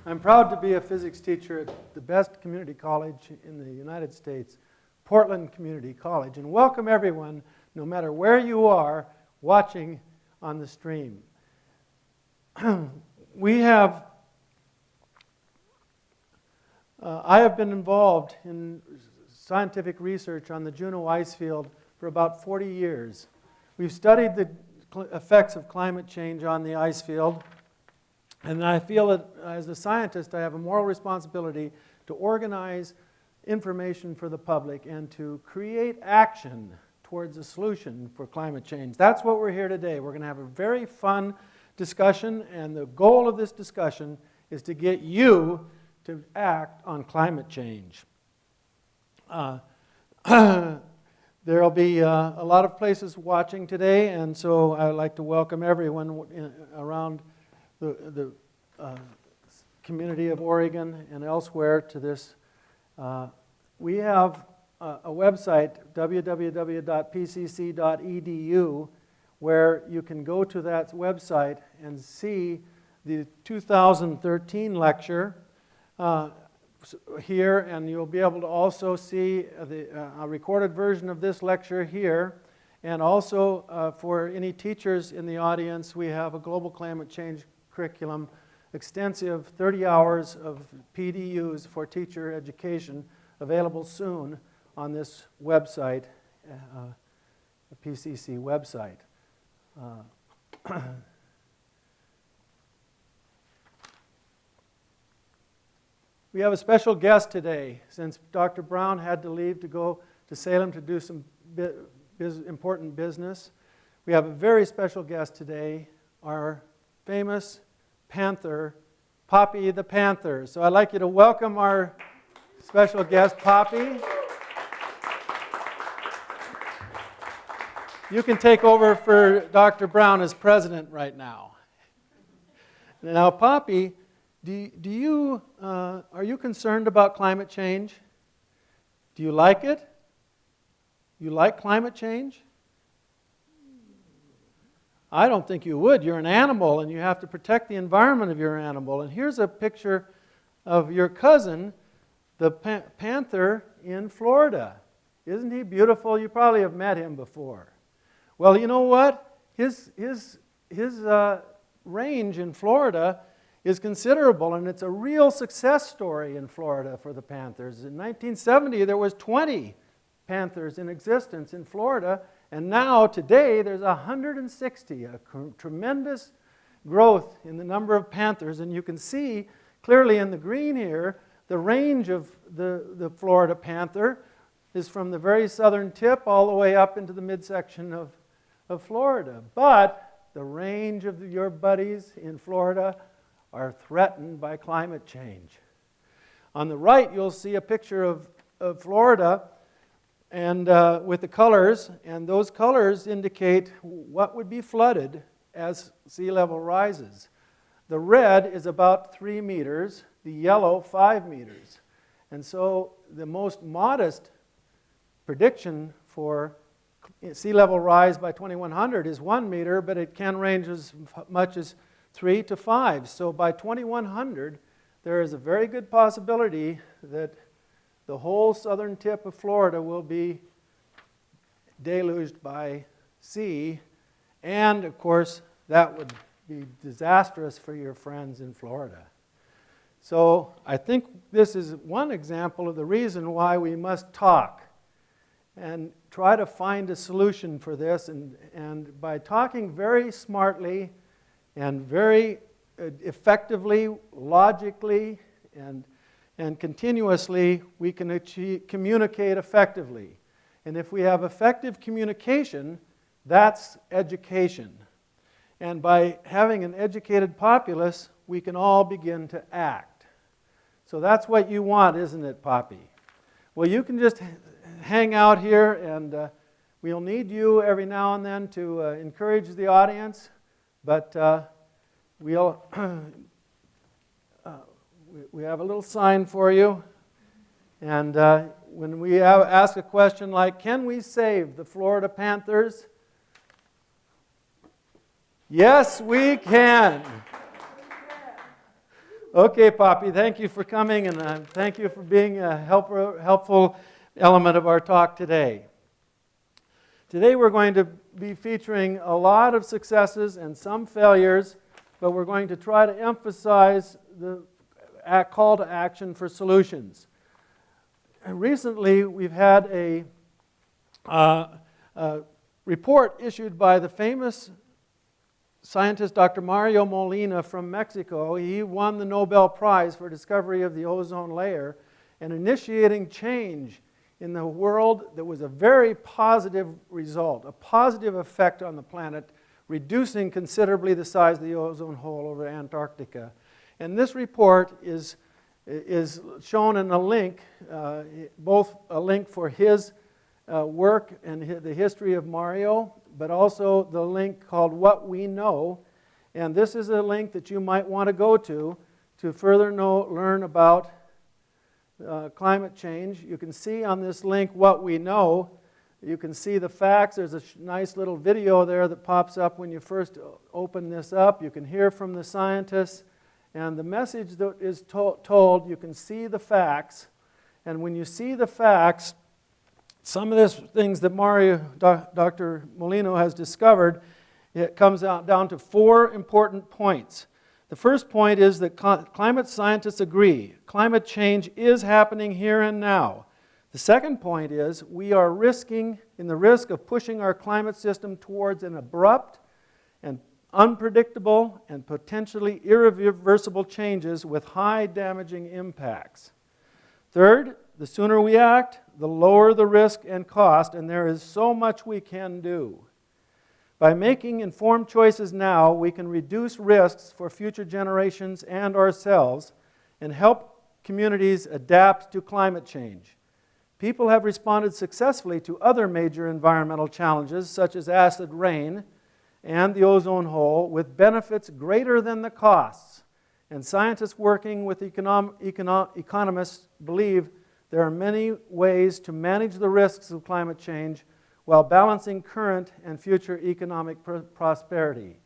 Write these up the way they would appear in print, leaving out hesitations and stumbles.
I'm proud to be a physics teacher at the best community college in the United States, Portland Community College, and welcome everyone, no matter where you are, watching on the stream. I have been involved in scientific research on the Juneau ice field for about 40 years. We've studied the effects of climate change on the ice field, and I feel that as a scientist I have a moral responsibility to organize information for the public and to create action towards a solution for climate change. That's what we're here today. We're going to have a very fun discussion, and the goal of this discussion is to get you to act on climate change. There will be a lot of places watching today, and so I'd like to welcome everyone around the community of Oregon and elsewhere to this. We have a website, www.pcc.edu, where you can go to that website and see the 2013 lecture here, and you'll be able to also see a recorded version of this lecture here. And also for any teachers in the audience, we have a global climate change curriculum, extensive 30 hours of PDUs for teacher education, available soon on this website, the PCC website. We have a special guest today, since Dr. Brown had to leave to go to Salem to do some important business. We have a very special guest today, our famous Panther, Poppy the Panther. So I'd like you to welcome our special guest, Poppy. You can take over for Dr. Brown as president right now. Now, Poppy, are you concerned about climate change? Do you like it? You like climate change? I don't think you would. You're an animal, and you have to protect the environment of your animal. And here's a picture of your cousin, the panther in Florida. Isn't he beautiful? You probably have met him before. Well, you know what? His range in Florida is considerable, and it's a real success story in Florida for the panthers. In 1970, there was 20 panthers in existence in Florida, and now, today, there's 160, a tremendous growth in the number of panthers, and you can see clearly in the green here, the range of the Florida panther is from the very southern tip all the way up into the midsection of Florida. But the range of your buddies in Florida are threatened by climate change. On the right, you'll see a picture of Florida and with the colors, and those colors indicate what would be flooded as sea level rises. The red is about 3 meters, the yellow 5 meters. And so the most modest prediction for sea level rise by 2100 is 1 meter, but it can range as much as 3 to 5. So by 2100, there is a very good possibility that the whole southern tip of Florida will be deluged by sea, and of course, that would be disastrous for your friends in Florida. So I think this is one example of the reason why we must talk and try to find a solution for this, and by talking very smartly and very effectively, logically, and continuously, we can communicate effectively. And if we have effective communication, that's education. And by having an educated populace, we can all begin to act. So that's what you want, isn't it, Poppy? Well, you can just hang out here, and we'll need you every now and then to encourage the audience, but we'll we have a little sign for you, and when we ask a question like, can we save the Florida Panthers? Yes, we can. Okay, Poppy, thank you for coming, and thank you for being a helpful element of our talk today. Today we're going to be featuring a lot of successes and some failures, but we're going to try to emphasize the call to action for solutions. And recently, we've had a report issued by the famous scientist Dr. Mario Molina from Mexico. He won the Nobel Prize for discovery of the ozone layer and initiating change in the world that was a very positive result, a positive effect on the planet, reducing considerably the size of the ozone hole over Antarctica. And this report is shown in a link, both a link for his work and the history of Mario, but also the link called What We Know. And this is a link that you might want to go to further learn about climate change. You can see on this link What We Know. You can see the facts. There's a nice little video there that pops up when you first open this up. You can hear from the scientists. And the message that is told, you can see the facts. And when you see the facts, some of these things that Dr. Molino has discovered, it comes down to 4 important points. The first point is that climate scientists agree climate change is happening here and now. The second point is we are risking the risk of pushing our climate system towards an abrupt and unpredictable and potentially irreversible changes with high damaging impacts. Third, the sooner we act, the lower the risk and cost, and there is so much we can do. By making informed choices now, we can reduce risks for future generations and ourselves and help communities adapt to climate change. People have responded successfully to other major environmental challenges, such as acid rain and the ozone hole, with benefits greater than the costs. And scientists working with economists believe there are many ways to manage the risks of climate change while balancing current and future economic prosperity.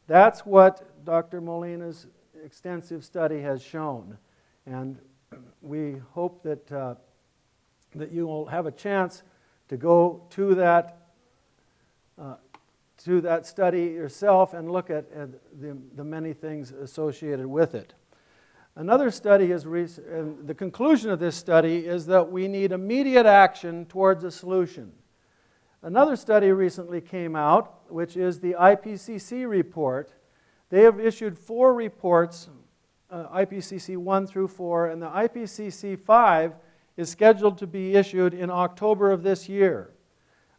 That's what Dr. Molina's extensive study has shown. And we hope that, that you will have a chance to go to that study yourself and look at the many things associated with it. Another study and the conclusion of this study is that we need immediate action towards a solution. Another study recently came out, which is the IPCC report. They have issued 4 reports, IPCC 1 through 4, and the IPCC 5 is scheduled to be issued in October of this year.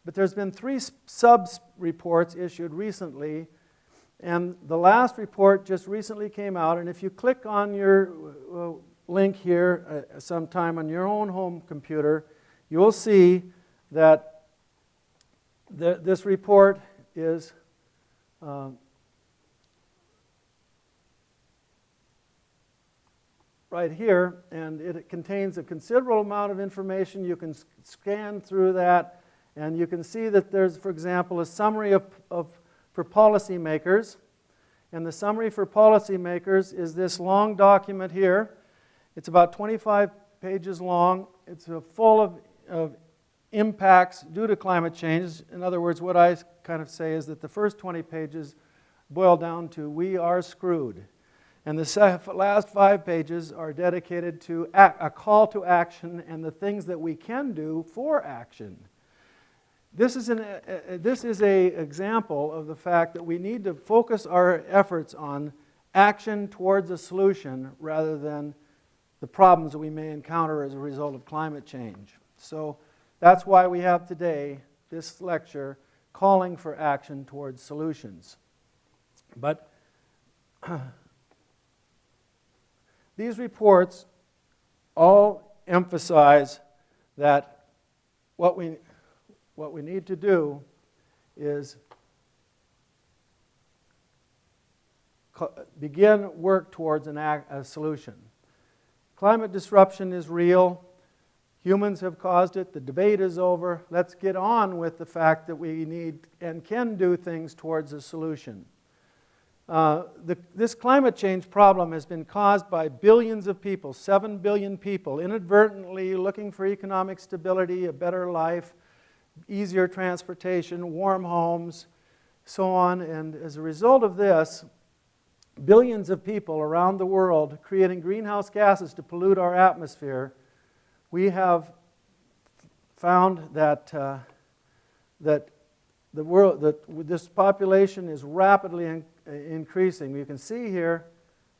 But there's been 3 sub-reports issued recently, and the last report just recently came out, and if you click on your link here sometime on your own home computer, you'll see that this report is right here, and it contains a considerable amount of information. You can scan through that, and you can see that there's, for example, a summary for policymakers. And the summary for policymakers is this long document here. It's about 25 pages long. It's full of impacts due to climate change. In other words, what I kind of say is that the first 20 pages boil down to we are screwed. And the last 5 pages are dedicated to a call to action and the things that we can do for action. This is an example of the fact that we need to focus our efforts on action towards a solution rather than the problems that we may encounter as a result of climate change. So that's why we have today this lecture calling for action towards solutions. But these reports all emphasize that what we need to do is begin work towards a solution. Climate disruption is real. Humans have caused it. The debate is over. Let's get on with the fact that we need and can do things towards a solution. This climate change problem has been caused by billions of people, 7 billion people, inadvertently looking for economic stability, a better life, easier transportation, warm homes, so on. And as a result of this, billions of people around the world creating greenhouse gases to pollute our atmosphere, we have found that this population is rapidly increasing. You can see here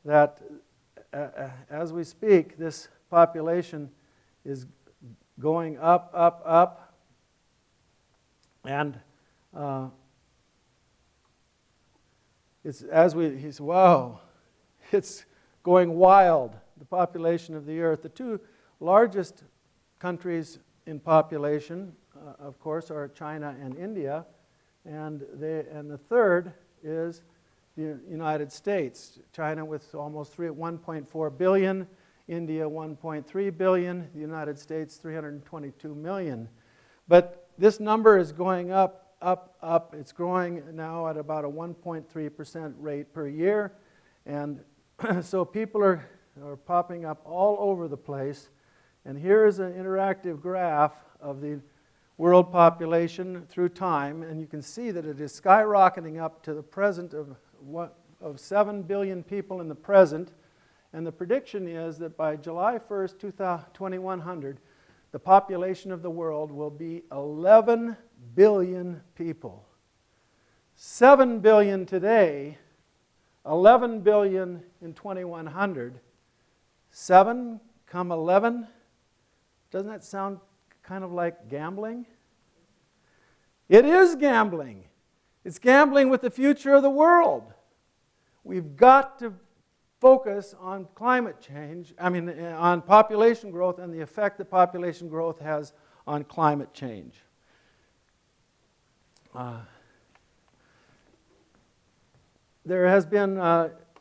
that as we speak, this population is going up, up, up, and wow, it's going wild, the population of the earth. The two largest countries in population, of course, are China and India, and the third is the United States. China with almost 1.4 billion, India 1.3 billion, the United States 322 million. But this number is going up, up, up. It's growing now at about a 1.3% rate per year, and so people are popping up all over the place. And here is an interactive graph of the world population through time, and you can see that it is skyrocketing up to the present of 7 billion people in the present, and the prediction is that by July 1st, 2100, the population of the world will be 11 billion people. 7 billion today, 11 billion in 2100. 7 come 11. Doesn't that sound kind of like gambling? It is gambling. It's gambling with the future of the world. We've got to focus on climate change, on population growth and the effect that population growth has on climate change. There has been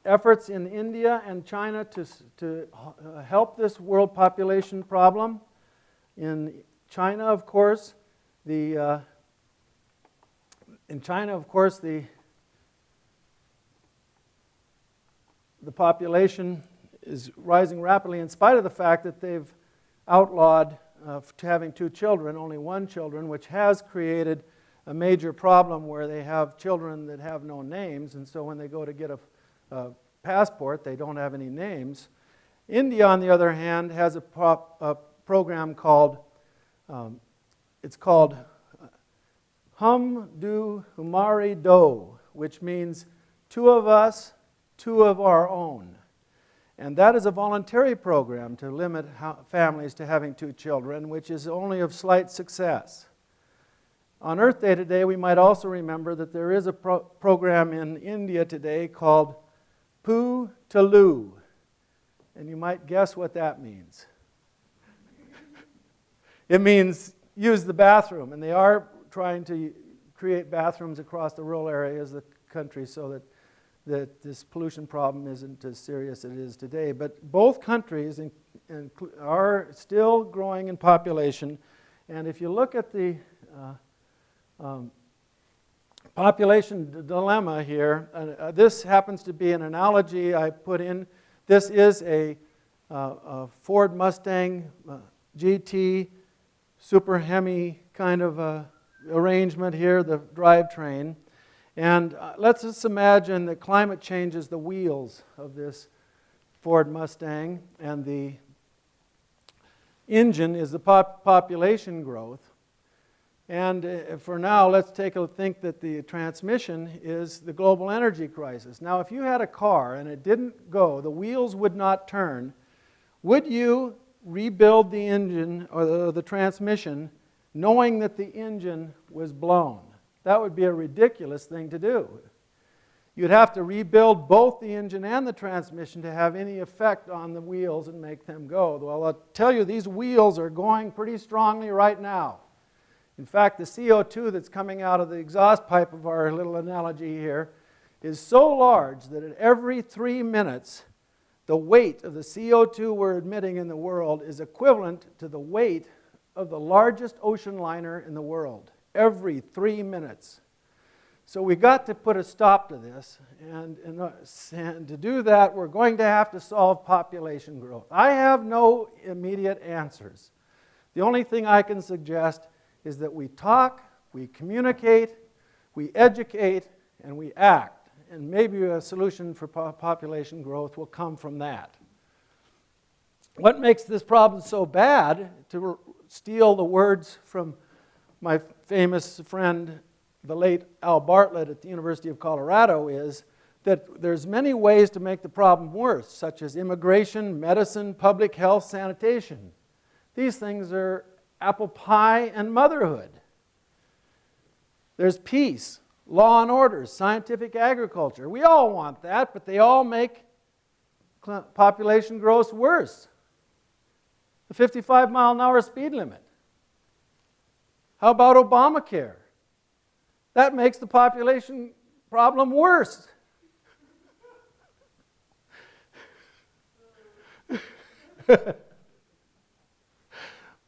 efforts in India and China to help this world population problem. In China, of course, the population is rising rapidly in spite of the fact that they've outlawed having 2 children, only 1 children, which has created a major problem where they have children that have no names, and so when they go to get a passport, they don't have any names. India, on the other hand, has a program called, Hum Do Humari Do, which means 2 of us, 2 of our own. And that is a voluntary program to limit families to having 2 children, which is only of slight success. On Earth Day today, we might also remember that there is a program in India today called Poo Talu. And you might guess what that means. It means use the bathroom. And they are trying to create bathrooms across the rural areas of the country so that this pollution problem isn't as serious as it is today. But both countries are still growing in population. And if you look at the population dilemma here, this happens to be an analogy I put in. This is a Ford Mustang GT Super Hemi kind of arrangement here, the drivetrain. And let's just imagine that climate changes the wheels of this Ford Mustang, and the engine is the population growth. And for now, let's take a think that the transmission is the global energy crisis. Now, if you had a car and it didn't go, the wheels would not turn, would you rebuild the engine or the transmission knowing that the engine was blown? That would be a ridiculous thing to do. You'd have to rebuild both the engine and the transmission to have any effect on the wheels and make them go. Well, I'll tell you, these wheels are going pretty strongly right now. In fact, the CO2 that's coming out of the exhaust pipe of our little analogy here is so large that at every 3 minutes, the weight of the CO2 we're emitting in the world is equivalent to the weight of the largest ocean liner in the world, every 3 minutes. So we got to put a stop to this, and to do that, we're going to have to solve population growth. I have no immediate answers. The only thing I can suggest is that we talk, we communicate, we educate, and we act. And maybe a solution for population growth will come from that. What makes this problem so bad, to steal the words from my famous friend, the late Al Bartlett at the University of Colorado, is that there's many ways to make the problem worse, such as immigration, medicine, public health, sanitation. These things are apple pie and motherhood. There's peace, law and order, scientific agriculture. We all want that, but they all make population growth worse. The 55-mile-an-hour speed limit. How about Obamacare? That makes the population problem worse.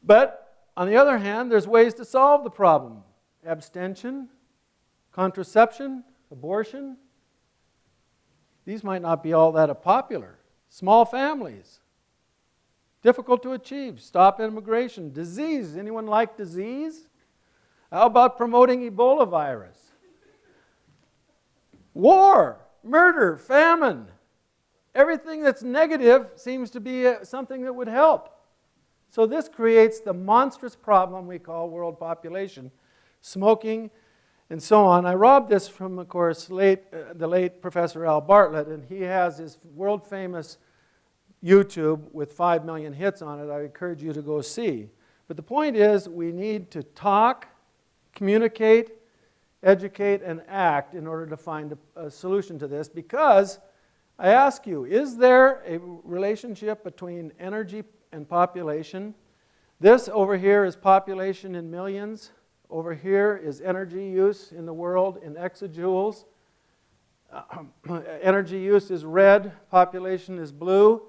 But on the other hand, there's ways to solve the problem. Abstention, contraception, abortion. These might not be all that popular. Small families. Difficult to achieve. Stop immigration. Disease. Anyone like disease? How about promoting Ebola virus? War, murder, famine. Everything that's negative seems to be something that would help. So this creates the monstrous problem we call world population, smoking, and so on. I robbed this from, of course, the late Professor Al Bartlett, and he has his world-famous YouTube with 5 million hits on it. I encourage you to go see. But the point is, we need to talk, communicate, educate, and act in order to find a solution to this, because I ask you, is there a relationship between energy and population? This over here is population in millions. Over here is energy use in the world in exajoules. Energy use is red, population is blue.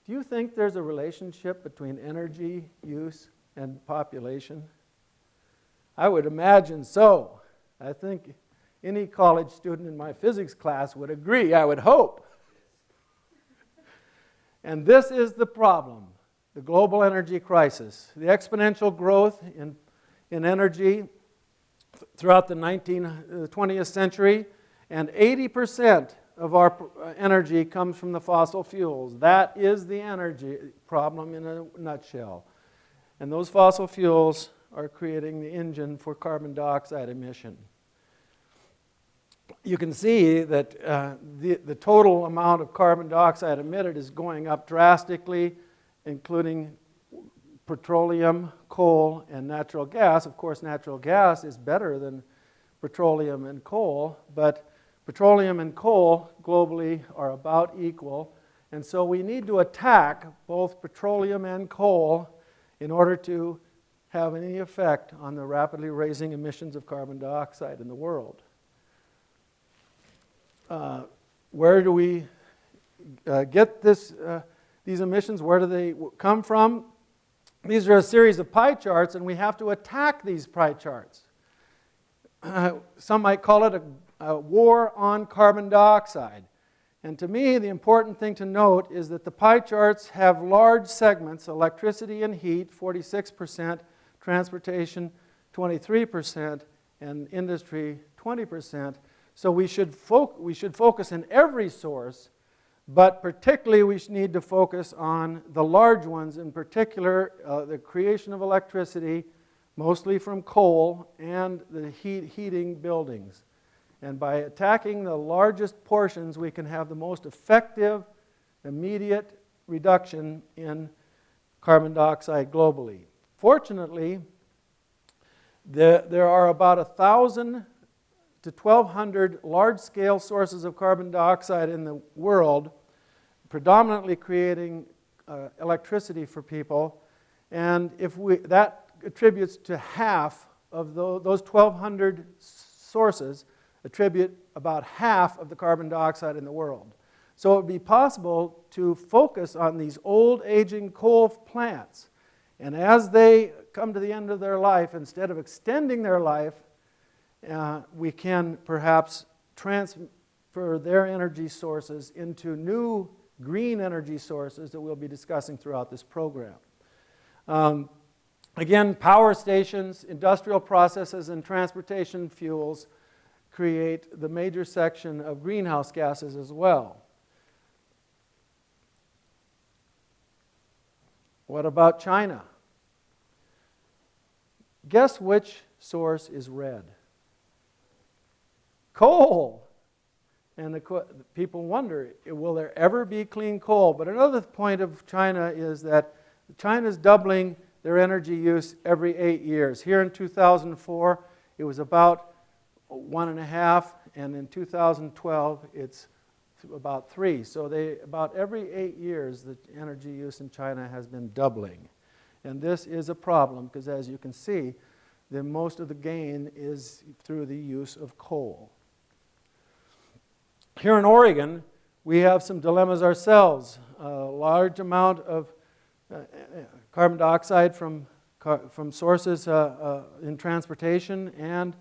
Do you think there's a relationship between energy use and population? I would imagine so. I think any college student in my physics class would agree, I would hope. And this is the problem, the global energy crisis. The exponential growth in energy throughout the 20th century, and 80% of our energy comes from the fossil fuels. That is the energy problem in a nutshell. And those fossil fuels are creating the engine for carbon dioxide emission. You can see that the total amount of carbon dioxide emitted is going up drastically, including petroleum, coal, and natural gas. Of course, natural gas is better than petroleum and coal, but petroleum and coal globally are about equal, and so we need to attack both petroleum and coal in order to have any effect on the rapidly raising emissions of carbon dioxide in the world. Where do we get these emissions? Where do they come from? These are a series of pie charts, and we have to attack these pie charts. Some might call it a war on carbon dioxide. And to me, the important thing to note is that the pie charts have large segments: electricity and heat, 46%, transportation, 23%, and industry, 20%. So we should focus in every source, but particularly we need to focus on the large ones, in particular the creation of electricity, mostly from coal, and the heating buildings. And by attacking the largest portions, we can have the most effective, immediate reduction in carbon dioxide globally. Fortunately, there are about 1,000 to 1,200 large-scale sources of carbon dioxide in the world, predominantly creating electricity for people. And that attributes to half of those 1,200 sources attribute about half of the carbon dioxide in the world. So it would be possible to focus on these old, aging coal plants. And as they come to the end of their life, instead of extending their life we can perhaps transfer their energy sources into new green energy sources that we'll be discussing throughout this program. Again, power stations, industrial processes, and transportation fuels create the major section of greenhouse gases as well. What about China? Guess which source is red? Coal. And people wonder, will there ever be clean coal? But another point of China is that China's doubling their energy use every 8 years. Here in 2004, it was about 1.5, and in 2012, it's about 3. So about every 8 years, the energy use in China has been doubling. And this is a problem because, as you can see, most of the gain is through the use of coal. Here in Oregon, we have some dilemmas ourselves. A large amount of carbon dioxide from sources in transportation, and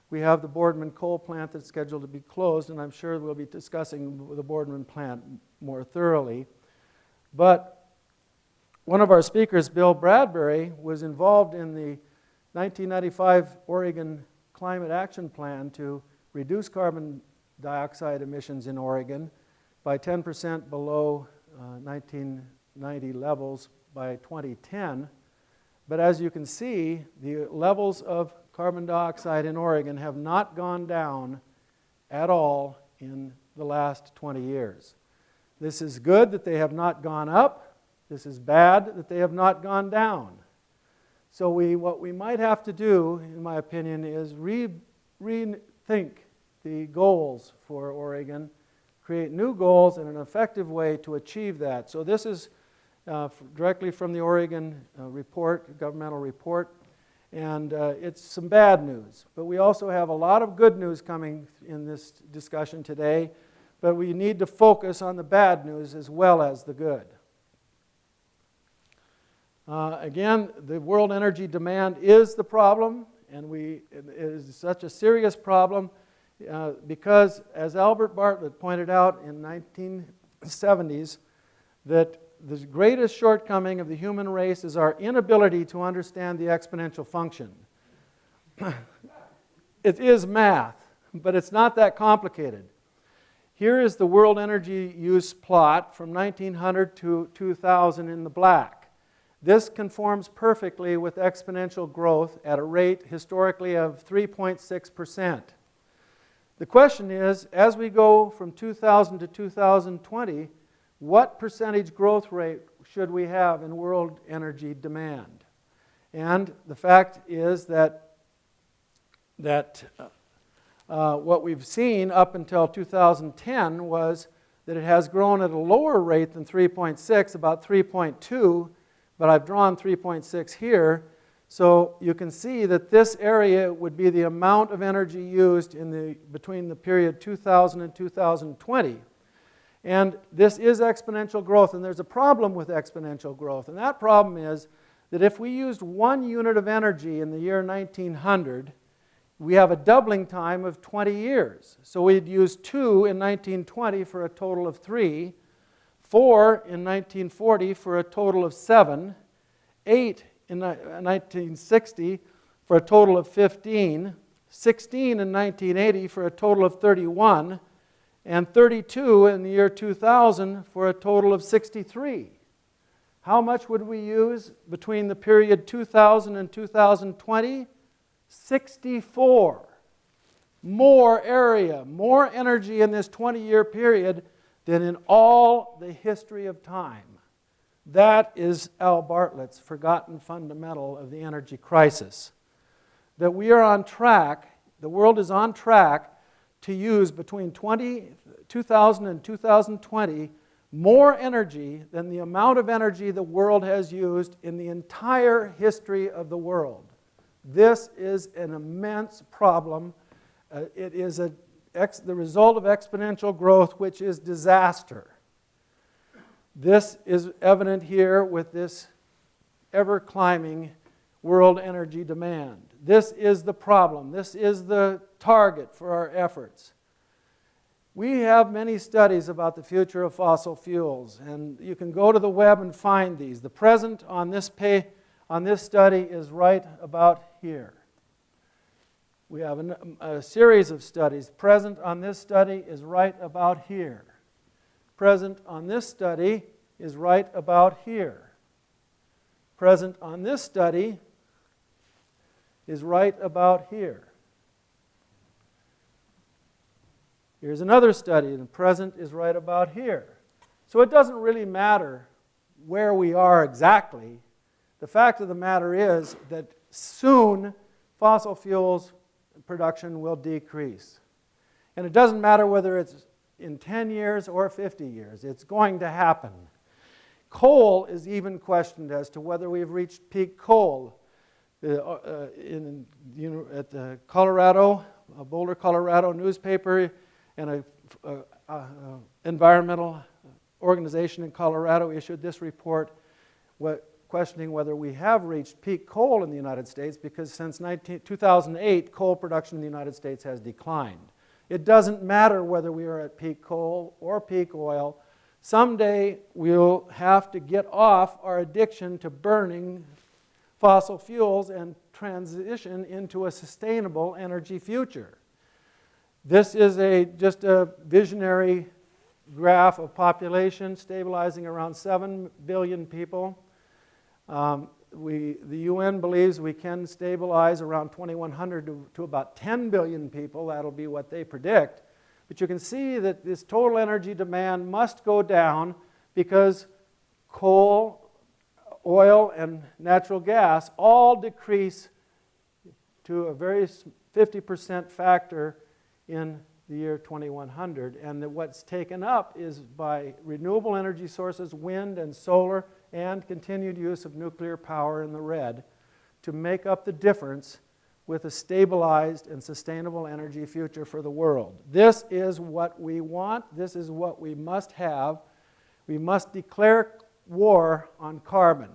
we have the Boardman coal plant that's scheduled to be closed, and I'm sure we'll be discussing the Boardman plant more thoroughly. But one of our speakers, Bill Bradbury, was involved in the 1995 Oregon Climate Action Plan to reduce carbon dioxide emissions in Oregon by 10% below 1990 levels by 2010. But as you can see, the levels of carbon dioxide in Oregon have not gone down at all in the last 20 years. This is good that they have not gone up. This is bad that they have not gone down. So what we might have to do, in my opinion, is rethink the goals for Oregon, create new goals and an effective way to achieve that. So this is directly from the Oregon report, governmental report, and it's some bad news. But we also have a lot of good news coming in this discussion today, but we need to focus on the bad news as well as the good. Again, the world energy demand is the problem, and it is such a serious problem because, as Albert Bartlett pointed out in the 1970s, that the greatest shortcoming of the human race is our inability to understand the exponential function. It is math, but it's not that complicated. Here is the world energy use plot from 1900 to 2000 in the black. This conforms perfectly with exponential growth at a rate historically of 3.6%. The question is, as we go from 2000 to 2020, what percentage growth rate should we have in world energy demand? And the fact is that what we've seen up until 2010 was that it has grown at a lower rate than 3.6, about 3.2, but I've drawn 3.6 here. So you can see that this area would be the amount of energy used between the period 2000 and 2020. And this is exponential growth, and there's a problem with exponential growth. And that problem is that if we used 1 unit of energy in the year 1900, we have a doubling time of 20 years. So we'd use 2 in 1920 for a total of 3, 4 in 1940 for a total of 7, 8 in 1960 for a total of 15, 16 in 1980 for a total of 31, and 32 in the year 2000 for a total of 63. How much would we use between the period 2000 and 2020? 64. More area, more energy in this 20-year period than in all the history of time. That is Al Bartlett's forgotten fundamental of the energy crisis. That we are on track, the world is on track to use between 2000 and 2020 more energy than the amount of energy the world has used in the entire history of the world. This is an immense problem. It is the result of exponential growth, which is disaster. This is evident here with this ever-climbing world energy demand. This is the problem. This is the target for our efforts. We have many studies about the future of fossil fuels, and you can go to the web and find these. The present on this study is right about here. We have a series of studies. Present on this study is right about here. Present on this study is right about here. Present on this study is right about here. Here's another study, and the present is right about here. So it doesn't really matter where we are exactly. The fact of the matter is that soon fossil fuels production will decrease. And it doesn't matter whether it's in 10 years or 50 years. It's going to happen. Coal is even questioned as to whether we've reached peak coal. At the Boulder, Colorado newspaper and an environmental organization in Colorado issued this report questioning whether we have reached peak coal in the United States, because since 2008, coal production in the United States has declined. It doesn't matter whether we are at peak coal or peak oil. Someday we'll have to get off our addiction to burning fossil fuels and transition into a sustainable energy future. This is just a visionary graph of population stabilizing around 7 billion people. The UN believes we can stabilize around 2100 to about 10 billion people. That'll be what they predict. But you can see that this total energy demand must go down because coal, oil, and natural gas all decrease to a very 50% factor in the year 2100. And that what's taken up is by renewable energy sources, wind and solar, and continued use of nuclear power in the red to make up the difference with a stabilized and sustainable energy future for the world. This is what we want. This is what we must have. We must declare war on carbon.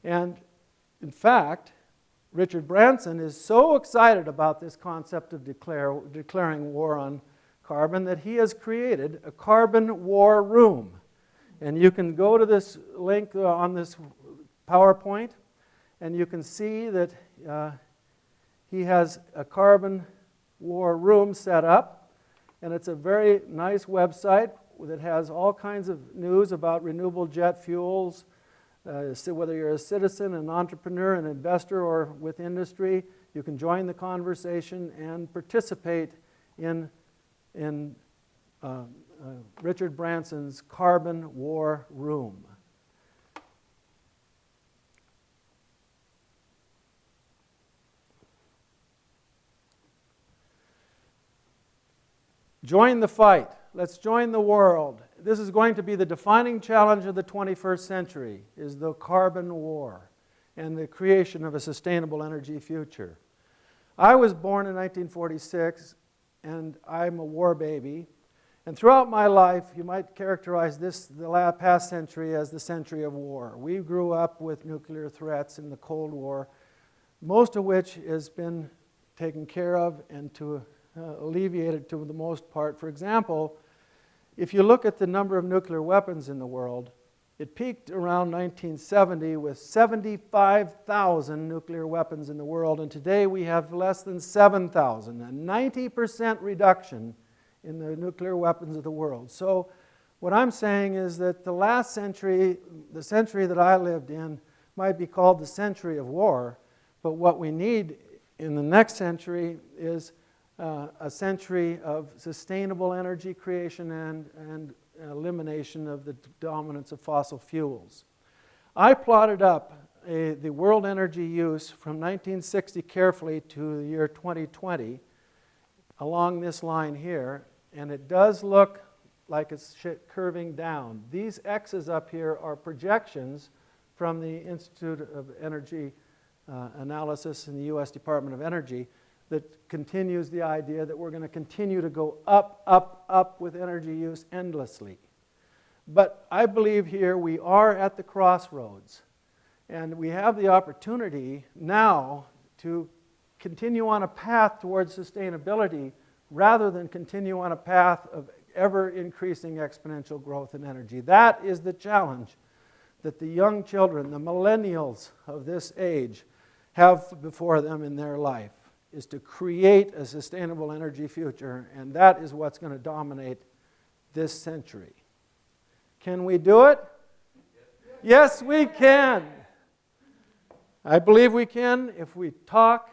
And in fact, Richard Branson is so excited about this concept of declaring war on carbon that he has created a carbon war room. And you can go to this link on this PowerPoint, and you can see that he has a carbon war room set up, and it's a very nice website that has all kinds of news about renewable jet fuels. So whether you're a citizen, an entrepreneur, an investor, or with industry, you can join the conversation and participate in Richard Branson's Carbon War Room. Join the fight. Let's join the world. This is going to be the defining challenge of the 21st century, is the carbon war and the creation of a sustainable energy future. I was born in 1946, and I'm a war baby. And throughout my life, you might characterize the past century as the century of war. We grew up with nuclear threats in the Cold War, most of which has been taken care of and alleviated to the most part. For example, if you look at the number of nuclear weapons in the world, it peaked around 1970 with 75,000 nuclear weapons in the world, and today we have less than 7,000, a 90% reduction in the nuclear weapons of the world. So what I'm saying is that the last century, the century that I lived in, might be called the century of war, but what we need in the next century is a century of sustainable energy creation and elimination of the dominance of fossil fuels. I plotted up the world energy use from 1960 carefully to the year 2020 along this line here, and it does look like it's curving down. These X's up here are projections from the Institute of Energy Analysis in the U.S. Department of Energy that continues the idea that we're going to continue to go up, up, up with energy use endlessly. But I believe here we are at the crossroads, and we have the opportunity now to continue on a path towards sustainability rather than continue on a path of ever-increasing exponential growth in energy. That is the challenge that the young children, the millennials of this age, have before them in their life, is to create a sustainable energy future, and that is what's going to dominate this century. Can we do it? Yes, we can. I believe we can if we talk,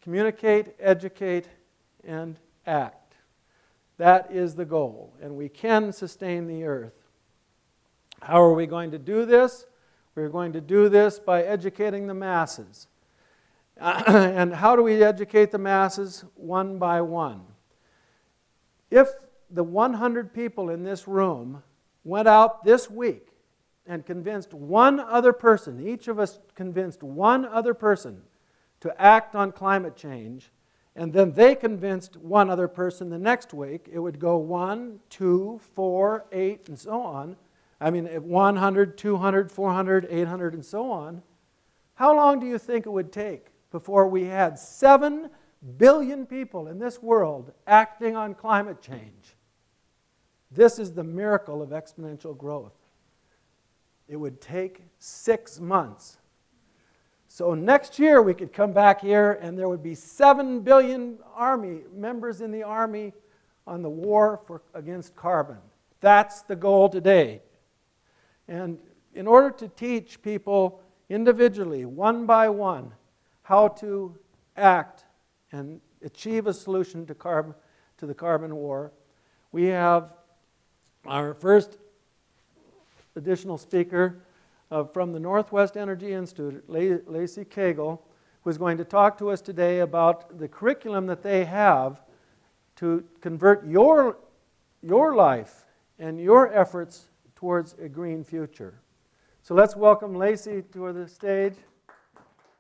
communicate, educate, and act. That is the goal, and we can sustain the earth. How are we going to do this? We're going to do this by educating the masses. And how do we educate the masses? One by one. If the 100 people in this room went out this week and convinced one other person, each of us convinced one other person to act on climate change, and then they convinced one other person the next week, it would go 1, 2, 4, 8, and so on. I mean, 100, 200, 400, 800, and so on. How long do you think it would take before we had 7 billion people in this world acting on climate change? This is the miracle of exponential growth. It would take 6 months. So next year we could come back here and there would be 7 billion members in the Army on the war against carbon. That's the goal today. And in order to teach people individually, one by one, how to act and achieve a solution to the carbon war, we have our first additional speaker from the Northwest Energy Institute, Lacey Cagle, who is going to talk to us today about the curriculum that they have to convert your life and your efforts towards a green future. So let's welcome Lacey to the stage.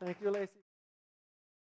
Thank you, Lacey.